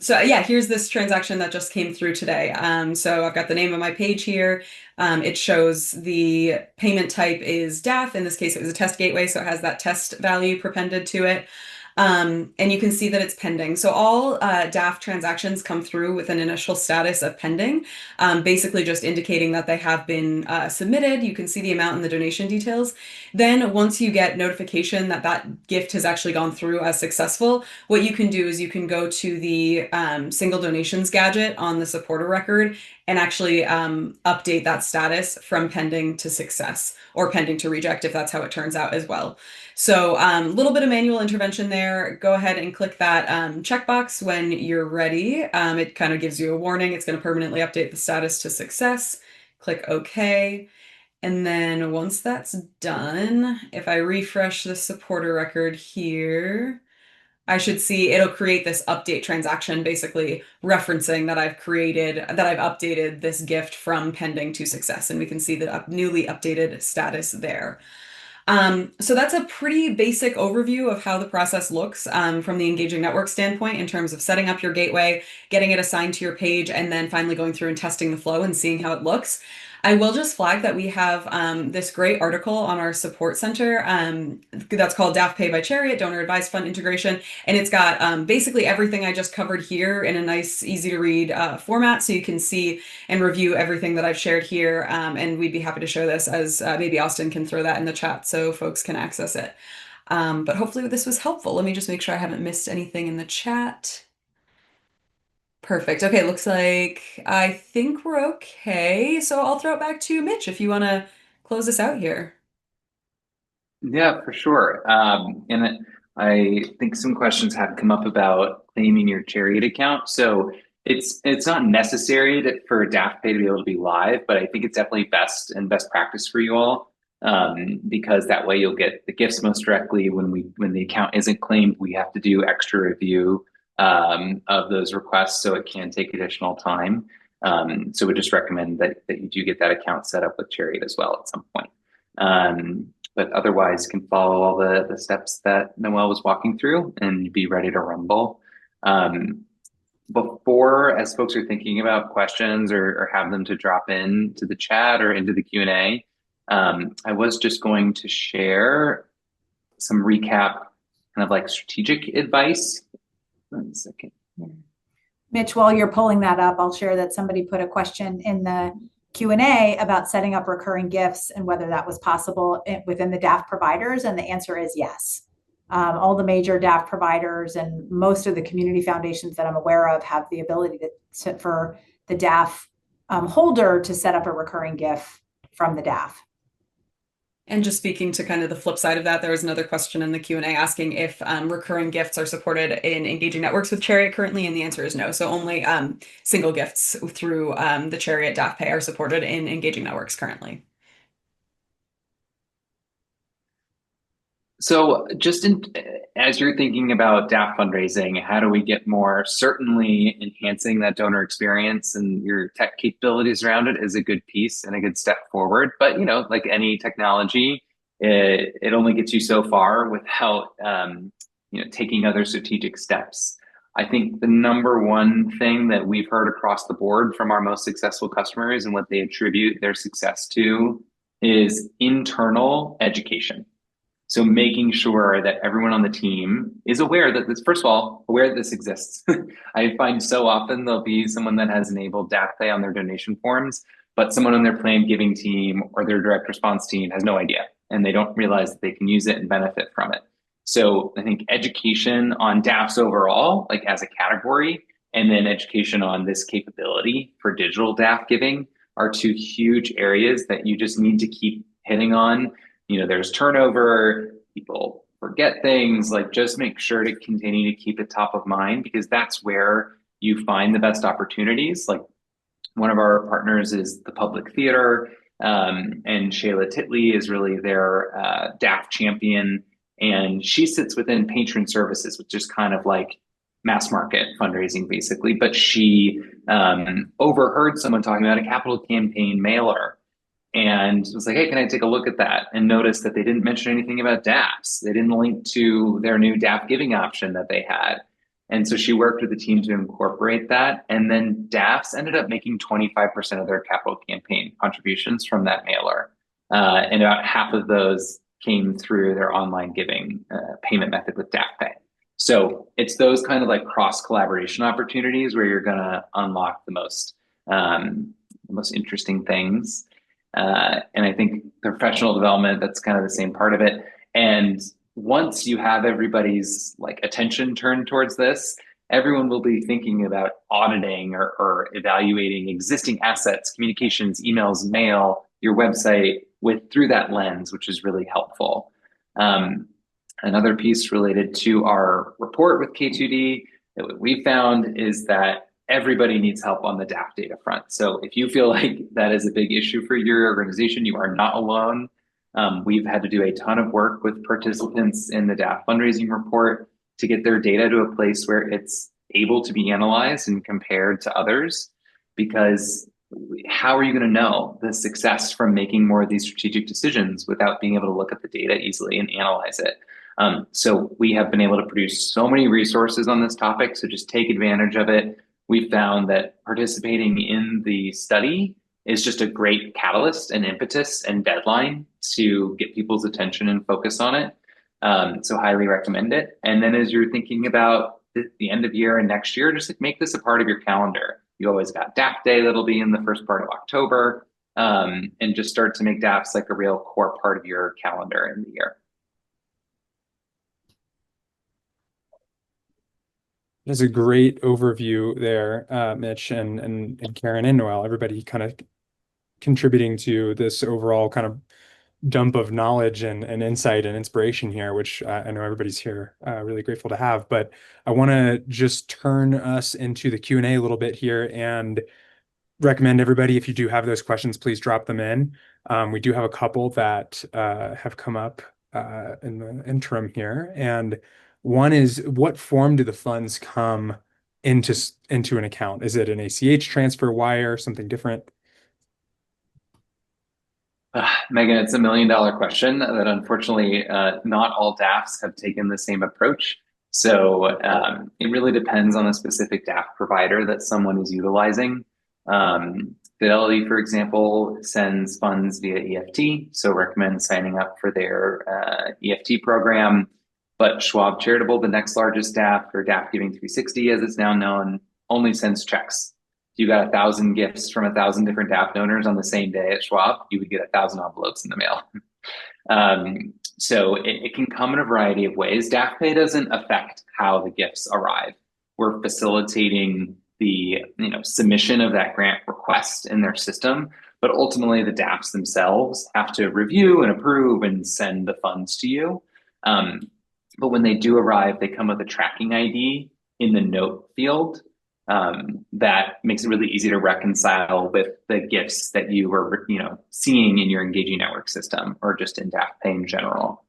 So yeah, here's this transaction that just came through today. So I've got the name of my page here. It shows the payment type is DAF. In this case, it was a test gateway, so it has that test value prepended to it. And you can see that it's pending. So all DAF transactions come through with an initial status of pending, basically just indicating that they have been submitted. You can see the amount and the donation details. Then once you get notification that that gift has actually gone through as successful, what you can do is you can go to the single donations gadget on the supporter record and actually update that status from pending to success or pending to reject if that's how it turns out as well. So a little bit of manual intervention there. Go ahead and click that checkbox when you're ready. It kind of gives you a warning. It's going to permanently update the status to success. Click OK. And then once that's done, if I refresh the supporter record here, I should see it'll create this update transaction, basically referencing that I've updated this gift from pending to success. And we can see the newly updated status there. So that's a pretty basic overview of how the process looks from the engaging network standpoint in terms of setting up your gateway, getting it assigned to your page, and then finally going through and testing the flow and seeing how it looks. I will just flag that we have this great article on our support center that's called DAFpay by Chariot, Donor Advised Fund Integration. And it's got basically everything I just covered here in a nice, easy to read format. So you can see and review everything that I've shared here. And we'd be happy to share this as maybe Austin can throw that in the chat so folks can access it. But hopefully this was helpful. Let me just make sure I haven't missed anything in the chat. Perfect. Okay, looks like I think we're okay. So I'll throw it back to Mitch if you want to close us out here. Yeah, for sure. And I think some questions have come up about claiming your Chariot account. So it's not necessary for DAFpay to be able to be live, but I think it's definitely best practice for you all because that way you'll get the gifts most directly. When the account isn't claimed, we have to do extra review of those requests, so it can take additional time. So we just recommend that you do get that account set up with Chariot as well at some point. But otherwise, can follow all the steps that Noelle was walking through and be ready to rumble. Before, as folks are thinking about questions or have them to drop in to the chat or into the Q&A, I was just going to share some recap, kind of like strategic advice. 1 second. Mitch, while you're pulling that up, I'll share that somebody put a question in the Q&A about setting up recurring gifts and whether that was possible within the DAF providers, and the answer is yes. All the major DAF providers and most of the community foundations that I'm aware of have the ability for the DAF holder to set up a recurring gift from the DAF. And just speaking to kind of the flip side of that, there was another question in the Q&A asking if recurring gifts are supported in Engaging Networks with Chariot currently, and the answer is no. So only single gifts through the Chariot DAFpay are supported in Engaging Networks currently. So just as you're thinking about DAF fundraising, how do we get more? Certainly enhancing that donor experience and your tech capabilities around it is a good piece and a good step forward. But, like any technology, it only gets you so far without, taking other strategic steps. I think the number one thing that we've heard across the board from our most successful customers and what they attribute their success to is internal education. So making sure that everyone on the team is aware that this, first of all, aware that this exists. I find so often there'll be someone that has enabled DAFpay on their donation forms, but someone on their planned giving team or their direct response team has no idea, and they don't realize that they can use it and benefit from it. So I think education on DAFs overall, like as a category, and then education on this capability for digital DAF giving are two huge areas that you just need to keep hitting on. There's turnover, people forget things, like just make sure to continue to keep it top of mind, because that's where you find the best opportunities. Like one of our partners is the Public Theater, and Shayla Titley is really their DAF champion. And she sits within patron services, which is kind of like mass market fundraising basically. But she overheard someone talking about a capital campaign mailer and was like, hey, can I take a look at that? And noticed that they didn't mention anything about DAFs. They didn't link to their new DAF giving option that they had. And so she worked with the team to incorporate that. And then DAFs ended up making 25% of their capital campaign contributions from that mailer. And about half of those came through their online giving payment method with DAFpay. So it's those kind of like cross collaboration opportunities where you're going to unlock the most interesting things. And I think the professional development, that's kind of the same part of it. And once you have everybody's like attention turned towards this, everyone will be thinking about auditing or evaluating existing assets, communications, emails, mail, your website through that lens, which is really helpful. Another piece related to our report with K2D that what we found is that everybody needs help on the DAF data front. So if you feel like that is a big issue for your organization, you are not alone. We've had to do a ton of work with participants in the DAF fundraising report to get their data to a place where it's able to be analyzed and compared to others, because how are you going to know the success from making more of these strategic decisions without being able to look at the data easily and analyze it? So we have been able to produce so many resources on this topic, so just take advantage of it. We found that participating in the study is just a great catalyst and impetus and deadline to get people's attention and focus on it. So highly recommend it. And then as you're thinking about the end of year and next year, just like make this a part of your calendar. You always got DAF Day that'll be in the first part of October, and just start to make DAFs like a real core part of your calendar in the year. That's a great overview there, Mitch and Karen and Noelle, everybody kind of contributing to this overall kind of dump of knowledge and insight and inspiration here, which I know everybody's here really grateful to have. But I want to just turn us into the Q&A a little bit here and recommend everybody, if you do have those questions, please drop them in. We do have a couple that have come up in the interim here. And one is, what form do the funds come into an account? Is it an ACH transfer, wire, something different? Megan, it's $1 million question that unfortunately not all DAFs have taken the same approach. So it really depends on the specific DAF provider that someone is utilizing. Fidelity, for example, sends funds via EFT, so recommend signing up for their EFT program. But Schwab Charitable, the next largest DAF, or DAF Giving 360 as it's now known, only sends checks. If you got 1,000 gifts from 1,000 different DAF donors on the same day at Schwab, you would get 1,000 envelopes in the mail. So it can come in a variety of ways. DAFpay doesn't affect how the gifts arrive. We're facilitating the submission of that grant request in their system, but ultimately the DAFs themselves have to review and approve and send the funds to you. But when they do arrive, they come with a tracking ID in the note field that makes it really easy to reconcile with the gifts that you were seeing in your Engaging Network system or just in DAFpay in general.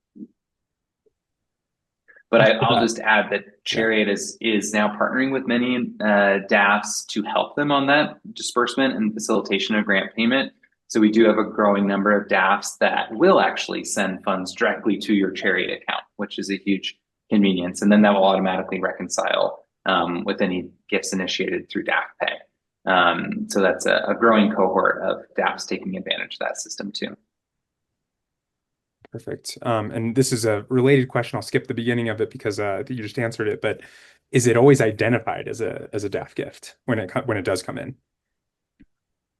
But I'll just add that Chariot is now partnering with many DAFs to help them on that disbursement and facilitation of grant payment. So we do have a growing number of DAFs that will actually send funds directly to your Chariot account, which is a huge convenience. And then that will automatically reconcile with any gifts initiated through DAFpay. So that's a growing cohort of DAFs taking advantage of that system too. Perfect. And this is a related question. I'll skip the beginning of it because you just answered it. But is it always identified as a DAF gift when it does come in?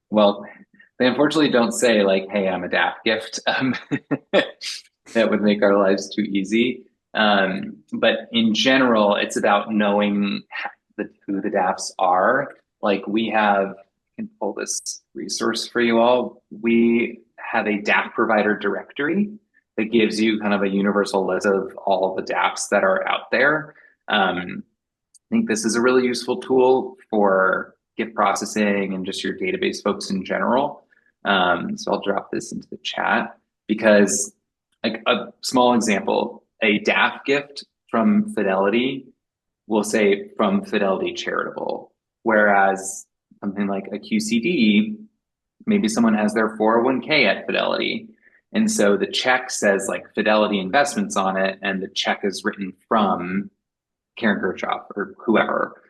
Well, they unfortunately don't say like, "Hey, I'm a DAF gift." That would make our lives too easy. But in general, it's about knowing who the DAFs are. Like I can pull this resource for you all. We have a DAF provider directory that gives you kind of a universal list of all the DAFs that are out there. I think this is a really useful tool for gift processing and just your database folks in general. So I'll drop this into the chat because, like, a small example, a DAF gift from Fidelity will say from Fidelity Charitable, whereas something like a QCD, maybe someone has their 401k at Fidelity. And so the check says like Fidelity Investments on it, and the check is written from Karen Kirchhoff or whoever.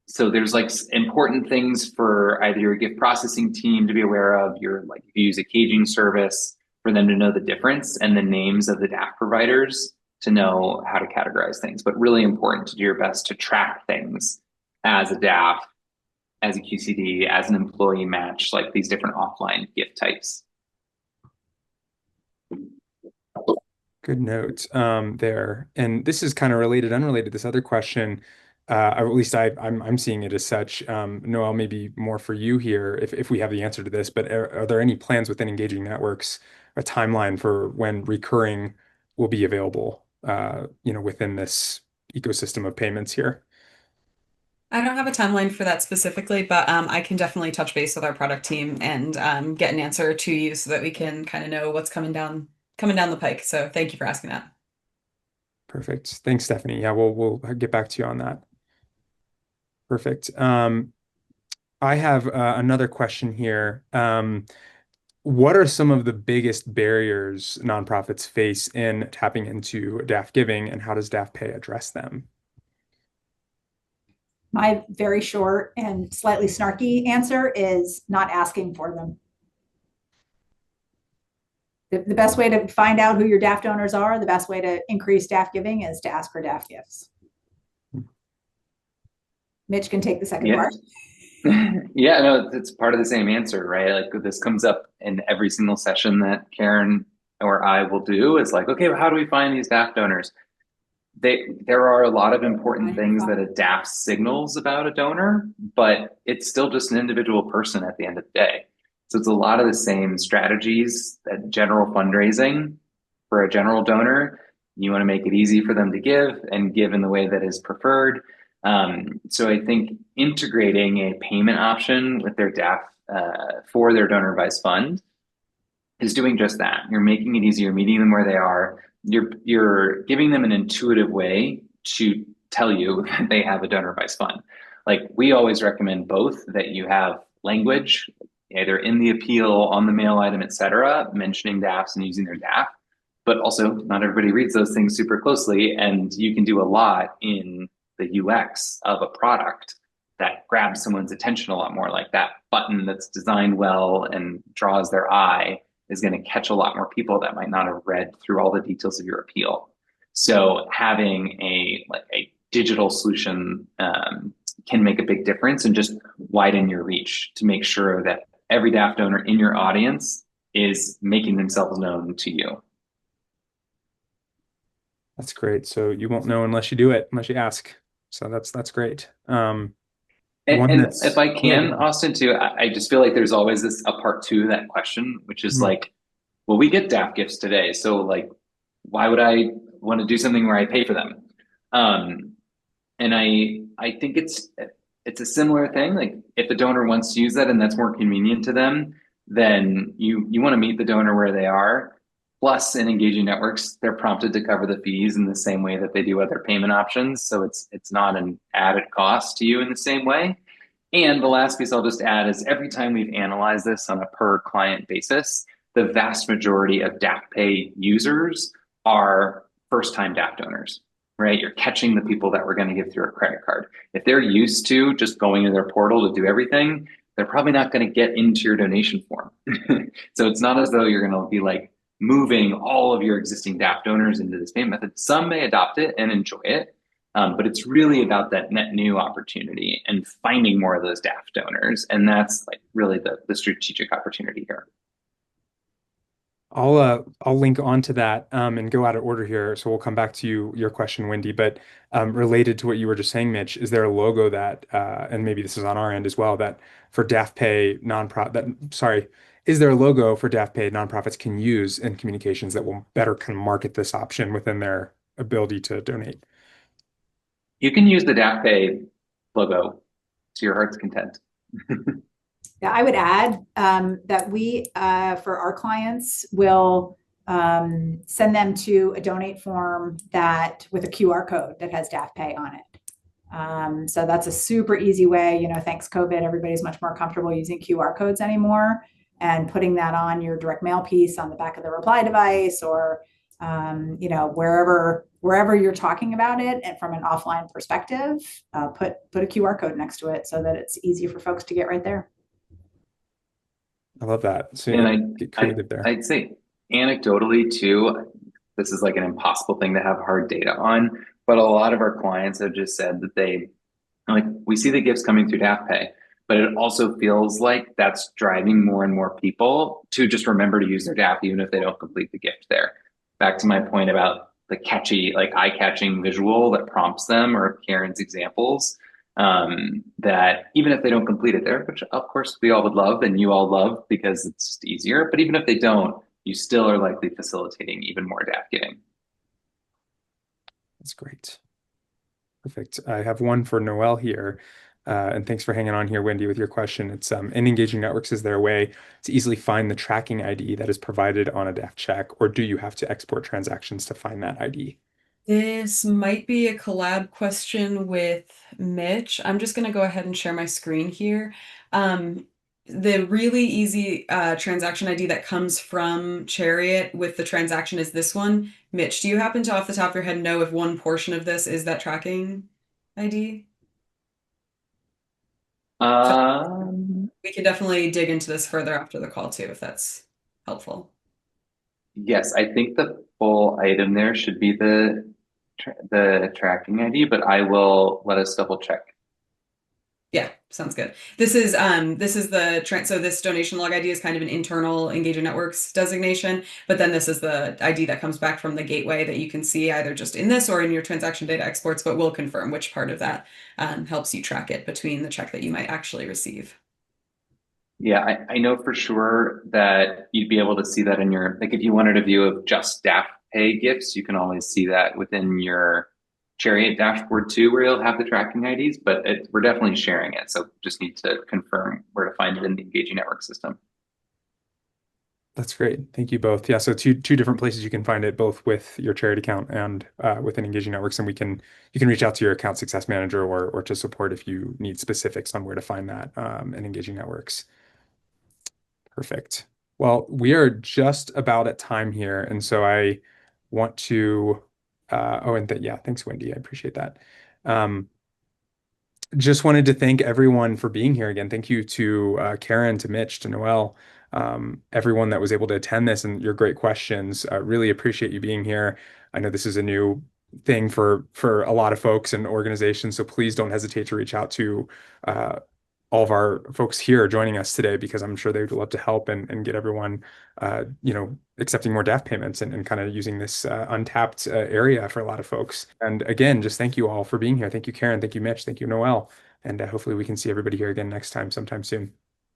So there's like important things for either your gift processing team to be aware of, if you use a caging service, for them to know the difference, and the names of the DAF providers to know how to categorize things. But really important to do your best to track things as a DAF, as a QCD, as an employee match, like these different offline gift types. Good note there. And this is kind of unrelated, this other question, or at least I'm seeing it as such. Noel, maybe more for you here if we have the answer to this, but are there any plans within Engaging Networks, a timeline for when recurring will be available, within this ecosystem of payments here? I don't have a timeline for that specifically, but I can definitely touch base with our product team and get an answer to you so that we can kind of know what's coming down the pike. So thank you for asking that. Perfect. Thanks, Stephanie. Yeah, we'll get back to you on that. Perfect. I have another question here. What are some of the biggest barriers nonprofits face in tapping into DAF giving, and how does DAFpay address them? My very short and slightly snarky answer is not asking for them. The best way to find out who your DAF donors are, the best way to increase DAF giving is to ask for DAF gifts. Mitch can take the second part. Yeah, no, it's part of the same answer, right? Like this comes up in every single session that Karen or I will do. It's like, okay, well, how do we find these DAF donors? There are a lot of important things that a DAF signals about a donor, but it's still just an individual person at the end of the day. So it's a lot of the same strategies that general fundraising for a general donor. You want to make it easy for them to give and give in the way that is preferred. So I think integrating a payment option with their DAF for their donor advised fund is doing just that. You're making it easier, meeting them where they are. You're giving them an intuitive way to tell you that they have a donor advised fund. Like we always recommend both, that you have language either in the appeal, on the mail item, et cetera, mentioning DAFs and using their DAF, but also not everybody reads those things super closely, and you can do a lot in the UX of a product that grabs someone's attention a lot more. Like that button that's designed well and draws their eye is going to catch a lot more people that might not have read through all the details of your appeal. So having a digital solution can make a big difference and just widen your reach to make sure that every DAF donor in your audience is making themselves known to you. That's great. So you won't know unless you do it, unless you ask. So that's great. And if I can, Austin, too, I just feel like there's always a part two to that question, which is like, well, we get DAF gifts today, so like, why would I want to do something where I pay for them? And I think it's a similar thing. Like if the donor wants to use that and that's more convenient to them, then you want to meet the donor where they are. Plus, in engaging networks, they're prompted to cover the fees in the same way that they do other payment options. So it's not an added cost to you in the same way. And the last piece I'll just add is every time we've analyzed this on a per client basis, the vast majority of DAFpay users are first-time DAF donors, right? You're catching the people that we're going to give through a credit card. If they're used to just going to their portal to do everything, they're probably not going to get into your donation form. So it's not as though you're going to be like moving all of your existing DAF donors into this payment method. Some may adopt it and enjoy it, but it's really about that net new opportunity and finding more of those DAF donors. And that's like really the strategic opportunity here. I'll link onto that and go out of order here. So we'll come back to your question, Wendy. But related to what you were just saying, Mitch, is there a logo that, and maybe this is on our end as well, that for DAFpay is there a logo for DAFpay nonprofits can use in communications that will better kind of market this option within their ability to donate? You can use the DAFpay logo to your heart's content. Yeah, I would add that we, for our clients, will send them to a donate form with a QR code that has DAFpay on it. So that's a super easy way. Thanks COVID, everybody's much more comfortable using QR codes anymore, and putting that on your direct mail piece on the back of the reply device, or wherever you're talking about it, and from an offline perspective, put a QR code next to it so that it's easy for folks to get right there. I love that. So and get creative there. I'd say anecdotally too, this is like an impossible thing to have hard data on, but a lot of our clients have just said that we see the gifts coming through DAFpay, but it also feels like that's driving more and more people to just remember to use their DAF even if they don't complete the gift there. Back to my point about the catchy, like eye-catching visual that prompts them, or Karen's examples, that even if they don't complete it there, which of course we all would love and you all love because it's just easier, but even if they don't, you still are likely facilitating even more DAF giving. That's great. Perfect. I have one for Noel here. And thanks for hanging on here, Wendy, with your question. It's in engaging networks, is there a way to easily find the tracking ID that is provided on a DAF check, or do you have to export transactions to find that ID? This might be a collab question with Mitch. I'm just going to go ahead and share my screen here. The really easy transaction ID that comes from Chariot with the transaction is this one. Mitch, do you happen to, off the top of your head, know if one portion of this is that tracking ID? We can definitely dig into this further after the call too, if that's helpful. Yes, I think the full item there should be the tracking ID, but I will let us double check. Yeah, sounds good. This is so this donation log ID is kind of an internal Engaging Networks designation, but then this is the ID that comes back from the gateway that you can see either just in this or in your transaction data exports, but we'll confirm which part of that helps you track it between the check that you might actually receive. Yeah, I know for sure that you'd be able to see that in your, like if you wanted a view of just DAFpay gifts, you can always see that within your Chariot dashboard too, where you'll have the tracking IDs, but we're definitely sharing it. So just need to confirm where to find it in the Engaging Network system. That's great. Thank you both. Yeah, so two different places you can find it, both with your Chariot account and within Engaging Networks, and you can reach out to your account success manager or to support if you need specifics on where to find that in Engaging Networks. Perfect. Well, we are just about at time here, and so I want to yeah, thanks, Wendy. I appreciate that. Just wanted to thank everyone for being here again. Thank you to Karen, to Mitch, to Noel, everyone that was able to attend this and your great questions. Really appreciate you being here. I know this is a new thing for a lot of folks and organizations, so please don't hesitate to reach out to all of our folks here joining us today, because I'm sure they would love to help and get everyone, accepting more DAF payments and kind of using this untapped area for a lot of folks. And again, just thank you all for being here. Thank you, Karen. Thank you, Mitch. Thank you, Noel. And hopefully we can see everybody here again next time, sometime soon.